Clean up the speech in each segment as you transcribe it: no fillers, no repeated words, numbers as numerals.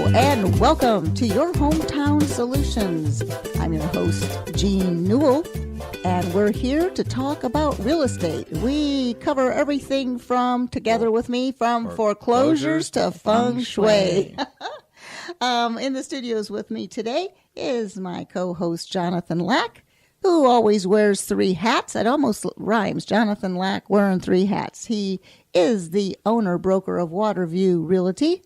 and welcome to your Hometown Solutions. I'm your host, Jean Newell, and we're here to talk about real estate. We cover everything from foreclosures to feng shui. In the studios with me today is my co-host, Jonathan Lack, who always wears three hats. It almost rhymes, Jonathan Lack wearing three hats. He is the owner-broker of Waterview Realty,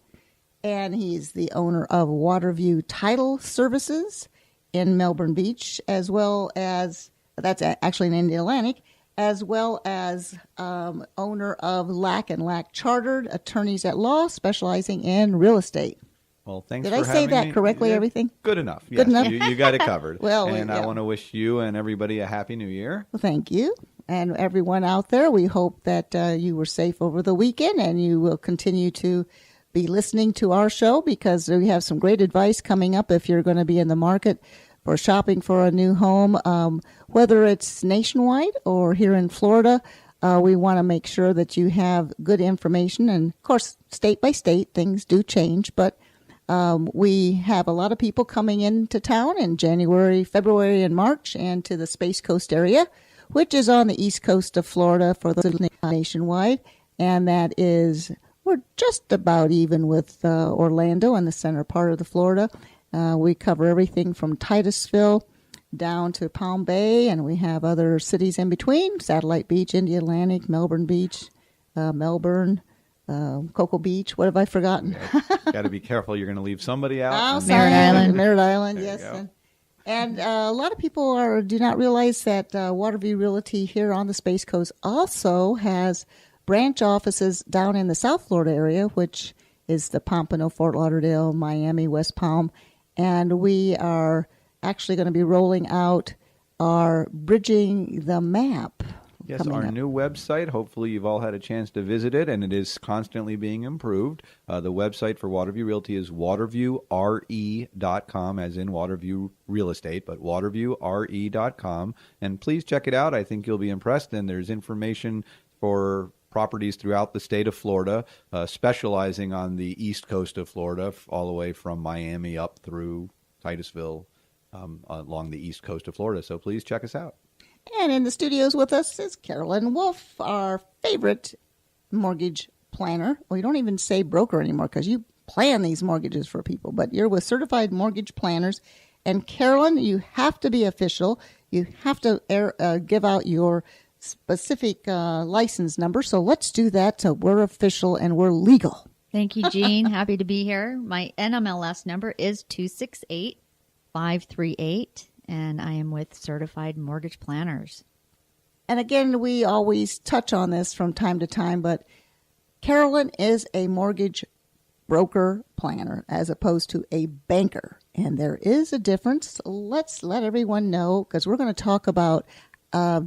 and he's the owner of Waterview Title Services in Melbourne Beach, as well as, that's actually in Indian Atlantic, as well as owner of Lack & Lack Chartered Attorneys at Law, specializing in real estate. Well, thanks Did for I say having that me. correctly, Yeah, everything? Good enough. Good enough? You got it covered. Well, and yeah. I want to wish you and everybody a Happy New Year. Well, thank you. And everyone out there, we hope that you were safe over the weekend and you will continue to be listening to our show, because we have some great advice coming up if you're going to be in the market for shopping for a new home, whether it's nationwide or here in Florida. We want to make sure that you have good information. And, of course, state by state, things do change. But we have a lot of people coming into town in January, February, and March, and to the Space Coast area, which is on the east coast of Florida for the nationwide. And that is, we're just about even with Orlando in the center part of the Florida. We cover everything from Titusville down to Palm Bay, and we have other cities in between: Satellite Beach, Indian Atlantic, Melbourne Beach, Melbourne, Cocoa Beach. What have I forgotten? Got to be careful. You're going to leave somebody out. Merritt Island, There yes. And a lot of people do not realize that Waterview Realty here on the Space Coast also has branch offices down in the South Florida area, which is the Pompano, Fort Lauderdale, Miami, West Palm. And we are actually going to be rolling out our Bridging the Map. Yes, our new website. Hopefully you've all had a chance to visit it, and it is constantly being improved. The website for Waterview Realty is waterviewre.com, as in Waterview Real Estate, but waterviewre.com. And please check it out. I think you'll be impressed. And there's information for properties throughout the state of Florida, specializing on the east coast of Florida, all the way from Miami up through Titusville, along the east coast of Florida. So please check us out. And in the studios with us is Carolyn Wolfe, our favorite mortgage planner. Well, you don't even say broker anymore because you plan these mortgages for people, but you're with Certified Mortgage Planners. And Carolyn, you have to be official. You have to give out your specific license number. So let's do that so we're official and we're legal. Thank you, Jean. Happy to be here. My NMLS number is 268538. And I am with Certified Mortgage Planners. And again, we always touch on this from time to time, but Carolyn is a mortgage broker planner as opposed to a banker. And there is a difference. Let's let everyone know, because we're going to talk about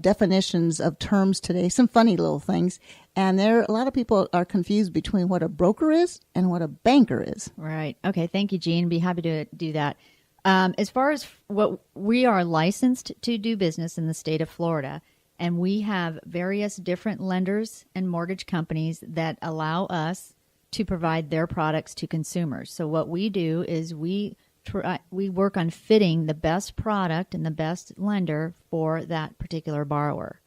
definitions of terms today, some funny little things. And a lot of people are confused between what a broker is and what a banker is. Right. Okay. Thank you, Jean. Be happy to do that. As far as what we are licensed to do business in the state of Florida, and we have various different lenders and mortgage companies that allow us to provide their products to consumers. So what we do is we work on fitting the best product and the best lender for that particular borrower.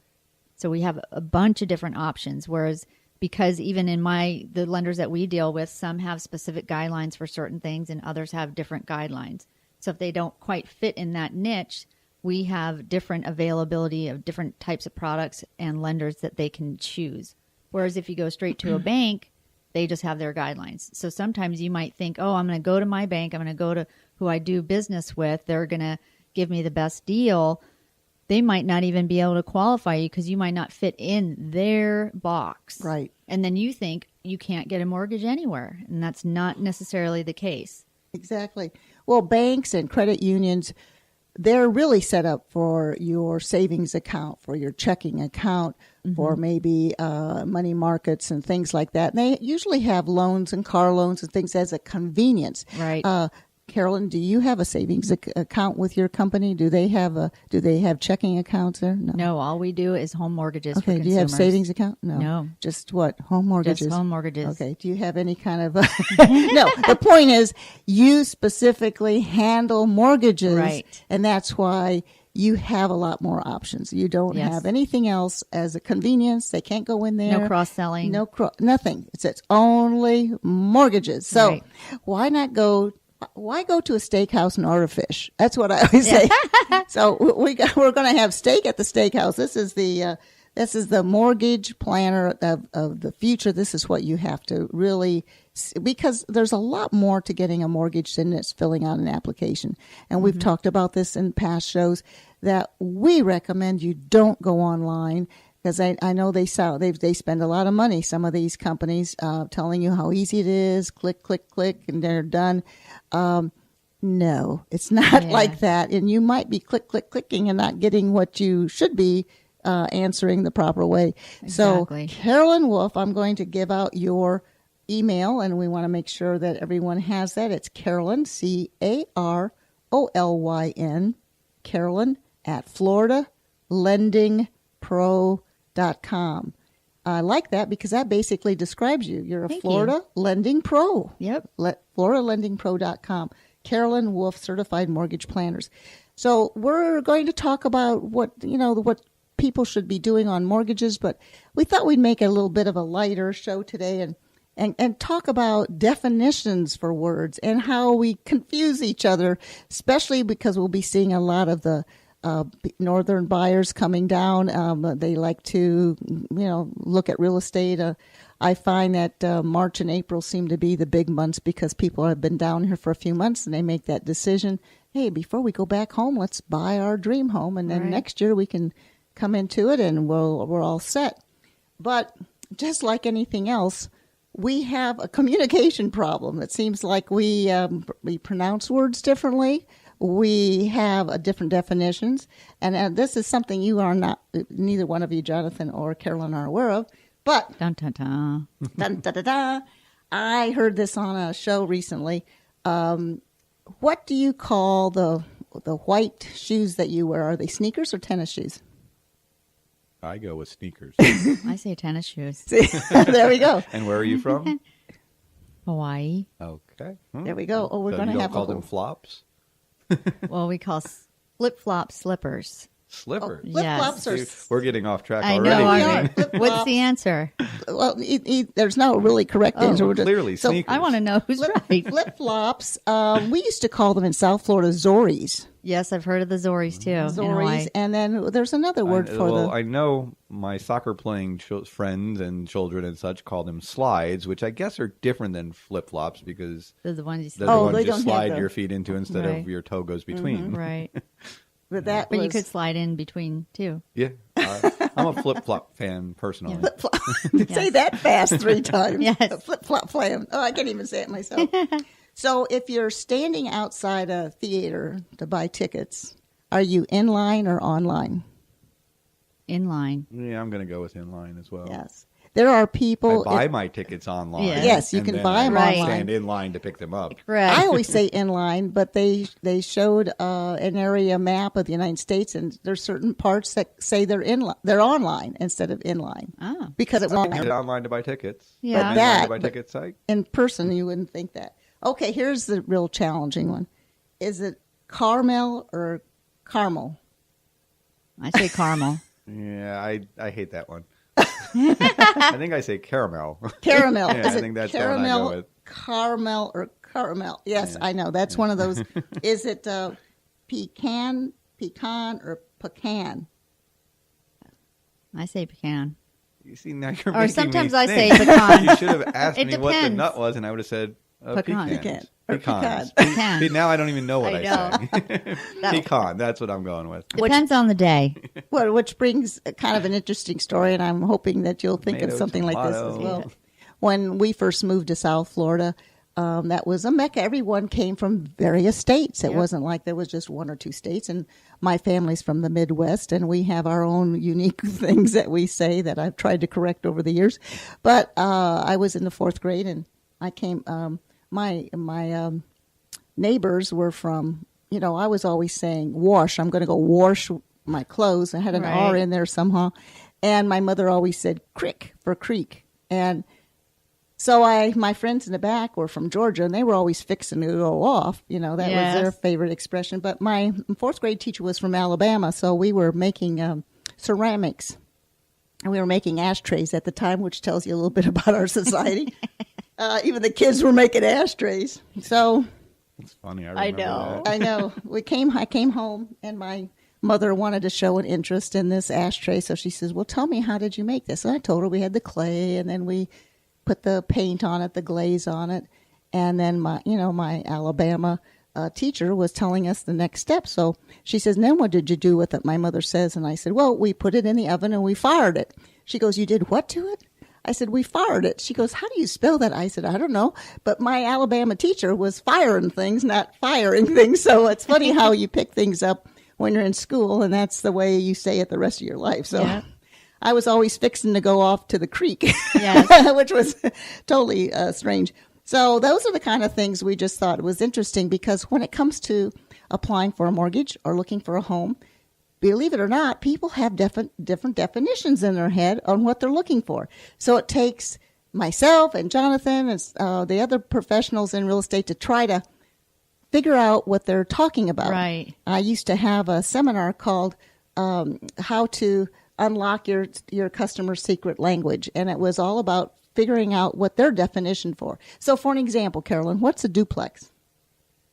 So we have a bunch of different options, whereas because even in the lenders that we deal with, some have specific guidelines for certain things and others have different guidelines. So if they don't quite fit in that niche, we have different availability of different types of products and lenders that they can choose. Whereas if you go straight to a bank, they just have their guidelines. So sometimes you might think, oh, I'm going to go to my bank. I'm going to go to who I do business with. They're going to give me the best deal. They might not even be able to qualify you because you might not fit in their box. Right. And then you think you can't get a mortgage anywhere. And that's not necessarily the case. Exactly. Well, banks and credit unions, they're really set up for your savings account, for your checking account, for maybe money markets and things like that. And they usually have loans and car loans and things as a convenience. Right. Carolyn, do you have a savings account with your company? Do they have checking accounts there? No, all we do is home mortgages for Okay, consumers. do you have savings account? No. Just what? Home mortgages? Just home mortgages. Okay, do you have any kind of... No, the point is you specifically handle mortgages. Right. And that's why you have a lot more options. You don't Yes. have anything else as a convenience. They can't go in there. No cross-selling. Nothing. It's only mortgages. So Right. why go to a steakhouse and order fish? That's what I always say. So we're going to have steak at the steakhouse. This is the mortgage planner of the future. This is what you have to really, because there's a lot more to getting a mortgage than it's filling out an application. And we've talked about this in past shows that we recommend you don't go online, because I know they spend a lot of money, some of these companies, telling you how easy it is, click, click, click, and they're done. No, it's not like that. And you might be clicking and not getting what you should be answering the proper way. Exactly. So, Carolyn Wolfe, I'm going to give out your email, and we want to make sure that everyone has that. It's Carolyn, Carolyn, Carolyn at FloridaLendingPro.com. I like that because that basically describes you. You're a Thank Florida you. Lending Pro. Yep. FloridaLendingPro.com. Carolyn Wolfe, Certified Mortgage Planners. So we're going to talk about what people should be doing on mortgages, but we thought we'd make it a little bit of a lighter show today and talk about definitions for words and how we confuse each other, especially because we'll be seeing a lot of the northern buyers coming down. They like to, look at real estate. I find that March and April seem to be the big months because people have been down here for a few months and they make that decision. Hey, before we go back home, let's buy our dream home, and then next year we can come into it and we're all set. But just like anything else, we have a communication problem. It seems like we pronounce words differently. We have different definitions, and this is something neither one of you, Jonathan or Carolyn, are aware of. But Dun, dun, dun. dun, da, da, da, I heard this on a show recently. What do you call the white shoes that you wear? Are they sneakers or tennis shoes? I go with sneakers. I say tennis shoes. See, there we go. And where are you from? Hawaii. Okay. There we go. Oh, we're So going you to don't have call them flops? Well, we call flip-flop slippers. Slippers. Flip-flops are... See, we're getting off track I already. know. We I are. mean, Flip-flops. what's the answer? Well, there's no really correct answer. We're just- Clearly, so sneakers. I want to know who's right. flip-flops, we used to call them in South Florida Zories. Yes, I've heard of the Zories too. in Hawaii. Zories, and then there's another word for them. I know my soccer playing friends and children and such call them slides, which I guess are different than flip flops because They're the ones you they're say. the ones they you don't have slide the- your feet into instead Right. of your toe goes between. Right. But But you could slide in between too. Yeah, I'm a flip flop fan personally. flip-flop. Say that fast 3 times. Yes. Flip-flop fan. Oh, I can't even say it myself. So if you're standing outside a theater to buy tickets, are you in line or online? In line. Yeah, I'm going to go with inline as well. Yes. There are people... I buy my tickets online. Yeah. Yes, you and can then buy them I online. stand in line to pick them up. Correct. I always say in line, but they showed an area map of the United States, and there's certain parts that say they're online instead of in line. Ah. Because it's I get online to buy tickets. Yeah. Online That- to buy tickets. in person, you wouldn't think that. Okay, here's the real challenging one. Is it caramel or caramel? I say caramel. Yeah, I hate that one. I think I say caramel. Caramel. Yeah, Is I it think that's the one I caramel, go with. caramel, or caramel? Yes, Yeah. I know. That's one of those. Is it pecan, or pecan? I say pecan. You see, now you're Or making sometimes me I think. say pecan. You should have asked It me what the depends. nut was, and I would have said Pecan. pecans. Pecan. Pecans. Pecan. See, now I don't even know what I I, know. say. Pecan. That's what I'm going with. Depends on the day. Well, which brings kind of an interesting story, and I'm hoping that you'll think of Tomato, something like this as tomato. well. When we first moved to South Florida, that was a mecca. Everyone came from various states. It Yep. wasn't like there was just 1 or 2 states. And my family's from the Midwest, and we have our own unique things that we say that I've tried to correct over the years. But I was in the 4th grade, and I came. My neighbors were from, I was always saying wash. I'm going to go wash my clothes. I had an R in there somehow. And my mother always said crick for creek. And so my friends in the back were from Georgia, and they were always fixing to go off. That was their favorite expression. But my fourth grade teacher was from Alabama, so we were making ceramics. And we were making ashtrays at the time, which tells you a little bit about our society. Even the kids were making ashtrays. So it's funny. I know. I know. I came home, and my mother wanted to show an interest in this ashtray. So she says, well, tell me, how did you make this? And I told her we had the clay, and then we put the paint on it, the glaze on it. And then my Alabama teacher was telling us the next step. So she says, then what did you do with it? My mother says, and I said, well, we put it in the oven and we fired it. She goes, you did what to it? I said, we fired it. She goes, how do you spell that? I said, I don't know. But my Alabama teacher was firing things, not firing things. So it's funny how you pick things up when you're in school, and that's the way you say it the rest of your life. So yeah. I was always fixing to go off to the creek, which was totally strange. So those are the kind of things we just thought was interesting, because when it comes to applying for a mortgage or looking for a home, believe it or not, people have different definitions in their head on what they're looking for. So it takes myself and Jonathan and the other professionals in real estate to try to figure out what they're talking about. Right. I used to have a seminar called How to Unlock Your Customer's Secret Language, and it was all about figuring out what their definition for. So for an example, Carolyn, what's a duplex?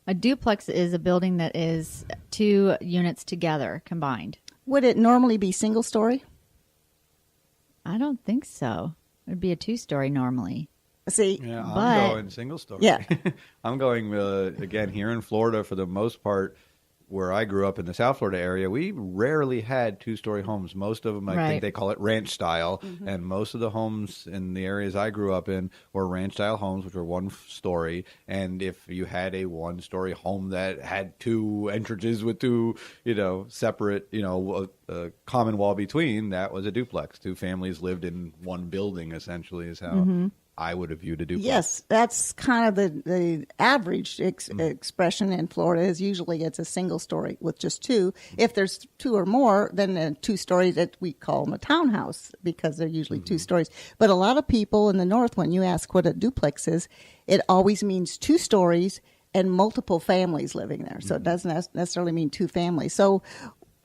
A duplex is a building that is 2 units together combined. Would it normally be single story? I don't think so. It would be a 2-story normally. See, yeah, I'm going single story. Yeah. I'm going, again, here in Florida, for the most part, where I grew up in the South Florida area, we rarely had 2-story homes. Most of them, I think they call it ranch style. Mm-hmm. And most of the homes in the areas I grew up in were ranch style homes, which were 1 story. And if you had a 1-story home that had 2 entrances with 2, separate, a common wall between, that was a duplex. 2 families lived in 1 building, essentially, is how I would have viewed a duplex. Yes, that's kind of the average expression in Florida is usually it's a single story with just 2. If there's 2 or more, then a 2-story that we call them a townhouse, because they're usually 2 stories. But a lot of people in the North, when you ask what a duplex is, it always means 2 stories and multiple families living there. So it doesn't necessarily mean 2 families. So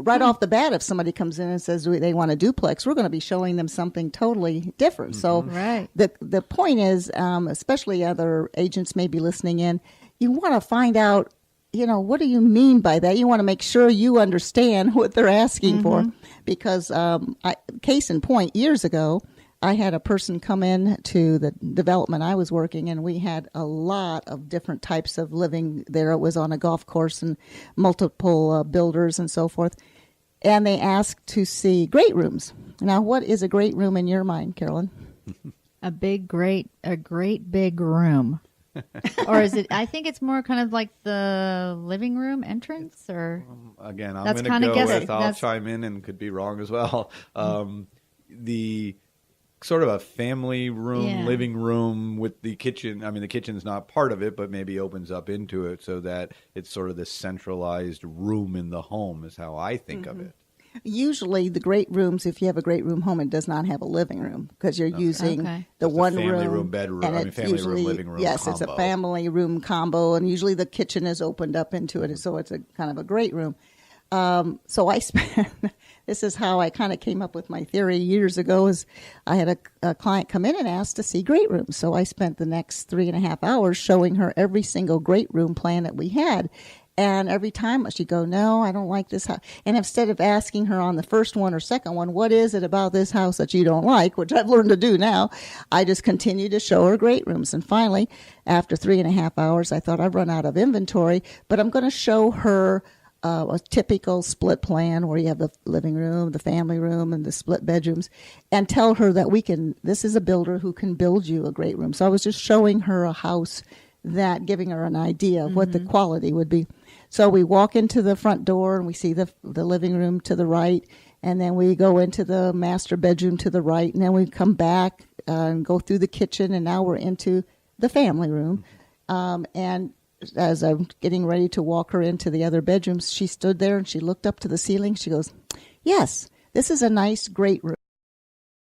right off the bat, if somebody comes in and says they want a duplex, we're going to be showing them something totally different. So the point is, especially other agents may be listening in, you want to find out, what do you mean by that? You want to make sure you understand what they're asking for. Because case in point, years ago, I had a person come in to the development I was working, and we had a lot of different types of living there. It was on a golf course and multiple builders and so forth. And they asked to see great rooms. Now, what is a great room in your mind, Carolyn? A great big room. Or is it, I think it's more kind of like the living room entrance, or? Again, I'm going to go with, I'll chime in and could be wrong as well. The sort of a family room, living room with the kitchen. I mean, the kitchen's not part of it, but maybe opens up into it so that it's sort of this centralized room in the home is how I think of it. Usually the great rooms, if you have a great room home, it does not have a living room because you're using the it's one family room, bedroom, and family usually, room, living room yes, combo. It's a family room combo, and usually the kitchen is opened up into it, so it's a kind of a great room. So I spent, this is how I kind of came up with my theory years ago, is I had a client come in and ask to see great rooms. So I spent the next 3.5 hours showing her every single great room plan that we had. And every time she'd go, no, I don't like this house. And instead of asking her on the first one or second one, what is it about this house that you don't like, which I've learned to do now, I just continued to show her great rooms. And finally, after 3.5 hours, I thought I've run out of inventory, but I'm going to show her a typical split plan where you have the living room, the family room, and the split bedrooms, and tell her that this is a builder who can build you a great room. So I was just showing her a house, giving her an idea of what the quality would be. So we walk into the front door and we see the living room to the right, and then we go into the master bedroom to the right, and then we come back and go through the kitchen, and now we're into the family room. And as I'm getting ready to walk her into the other bedrooms, she stood there and she looked up to the ceiling. She goes, "Yes, this is a nice, great room."